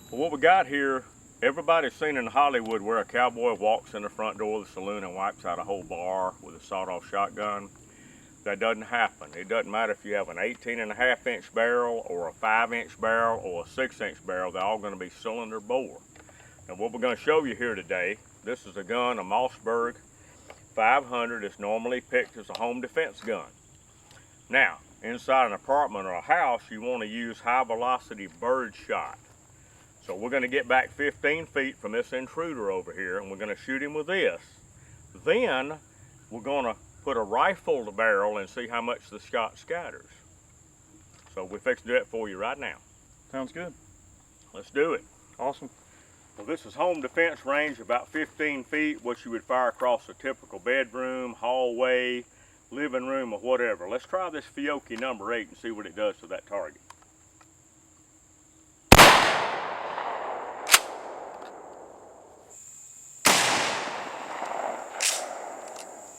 Well, what we got here, everybody's seen in Hollywood where a cowboy walks in the front door of the saloon and wipes out a whole bar with a sawed-off shotgun. That doesn't happen. It doesn't matter if you have an 18.5-inch barrel or a 5-inch barrel or a 6-inch barrel, they're all going to be cylinder bore. And what we're going to show you here today, this is a gun, a Mossberg 500. It's normally picked as a home defense gun. Now, inside an apartment or a house, you want to use high velocity bird shot. So we're going to get back 15 feet from this intruder over here, and we're going to shoot him with this. Then we're going to put a rifled barrel and see how much the shot scatters. So we're fixing to do that for you right now. Sounds good. Let's do it. Awesome. Well, this is home defense range, about 15 feet, what you would fire across a typical bedroom, hallway, living room, or whatever. Let's try this Fiocchi number 8 and see what it does to that target.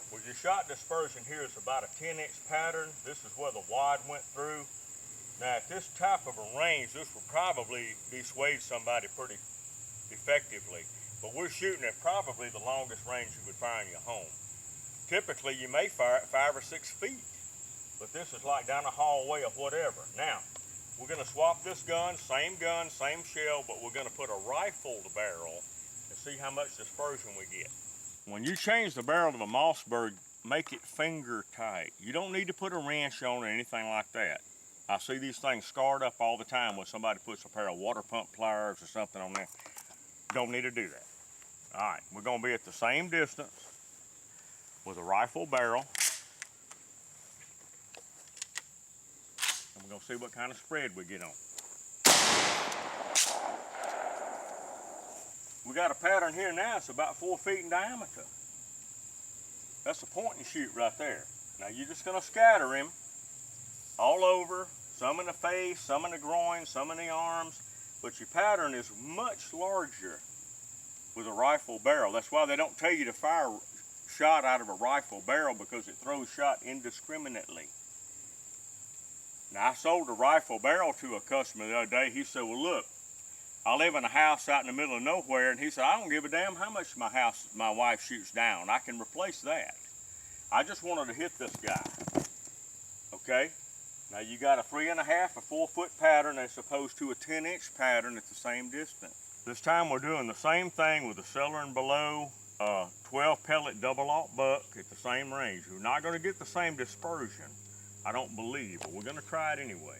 Well, your shot dispersion here is about a 10-inch pattern. This is where the wad went through. Now, at this type of a range, this will probably dissuade somebody pretty effectively, but we're shooting at probably the longest range you would fire in your home. Typically, you may fire at 5 or 6 feet, but this is like down a hallway or whatever. Now, we're going to swap this gun, same shell, but we're going to put a rifled barrel and see how much dispersion we get. When you change the barrel of a Mossberg, make it finger tight. You don't need to put a wrench on or anything like that. I see these things scarred up all the time when somebody puts a pair of water pump pliers or something on there. Don't need to do that. All right, we're going to be at the same distance with a rifle barrel. And we're going to see what kind of spread we get on. We got a pattern here now, it's about 4 feet in diameter. That's a point and shoot right there. Now you're just going to scatter him all over, some in the face, some in the groin, some in the arms, but your pattern is much larger with a rifle barrel. That's why they don't tell you to fire shot out of a rifle barrel, because it throws shot indiscriminately. Now, I sold a rifle barrel to a customer the other day. He said, well, look, I live in a house out in the middle of nowhere, and he said, I don't give a damn how much my wife shoots down. I can replace that. I just wanted to hit this guy. Okay? Now you got a 3.5 or 4 foot pattern as opposed to a 10-inch pattern at the same distance. This time we're doing the same thing with a cellar and below 12 pellet double-aught buck at the same range. We're not going to get the same dispersion, I don't believe, but we're going to try it anyway.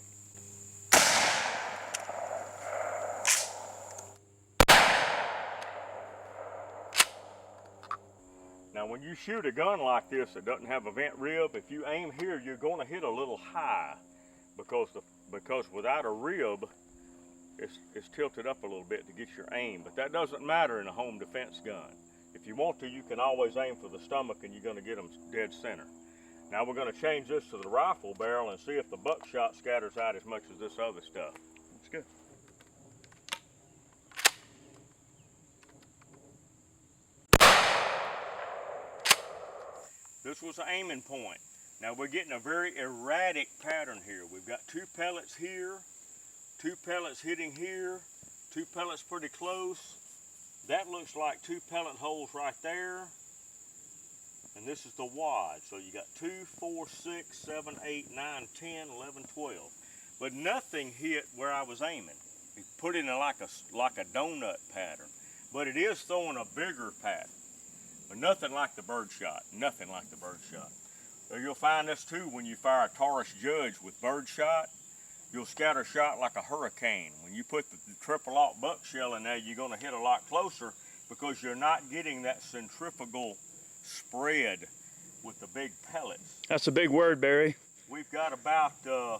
Now when you shoot a gun like this that doesn't have a vent rib, if you aim here, you're going to hit a little high because without a rib, it's tilted up a little bit to get your aim. But that doesn't matter in a home defense gun. If you want to, you can always aim for the stomach and you're going to get them dead center. Now we're going to change this to the rifle barrel and see if the buckshot scatters out as much as this other stuff. That's good. This was an aiming point. Now we're getting a very erratic pattern here. We've got 2 pellets here, 2 pellets hitting here, 2 pellets pretty close. That looks like 2 pellet holes right there. And this is the wad. So you got 2, 4, 6, 7, 8, 9, 10, 11, 12. But nothing hit where I was aiming. It put it in like a donut pattern. But it is throwing a bigger pattern. But nothing like the bird shot, nothing like the bird shot. So you'll find this too when you fire a Taurus Judge with bird shot. You'll scatter shot like a hurricane. When you put the triple-aught buck shell in there, you're going to hit a lot closer because you're not getting that centrifugal spread with the big pellets. That's a big word, Barry. We've got about a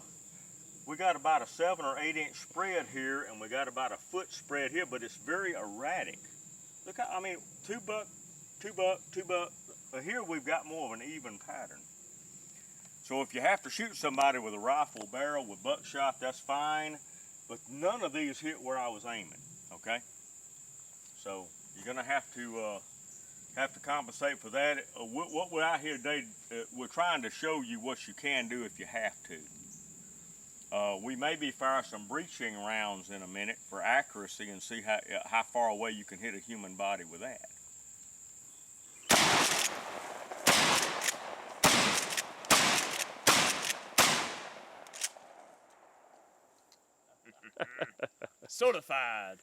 7 or 8 inch spread here, and we got about a foot spread here, but it's very erratic. Look, I mean, 2 buck, 2 buck, 2 buck. But here we've got more of an even pattern. So if you have to shoot somebody with a rifle barrel with buckshot, that's fine. But none of these hit where I was aiming. Okay. So you're gonna have to compensate for that. What we're out here today, we're trying to show you what you can do if you have to. We maybe fire some breaching rounds in a minute for accuracy and see how far away you can hit a human body with that. Certified.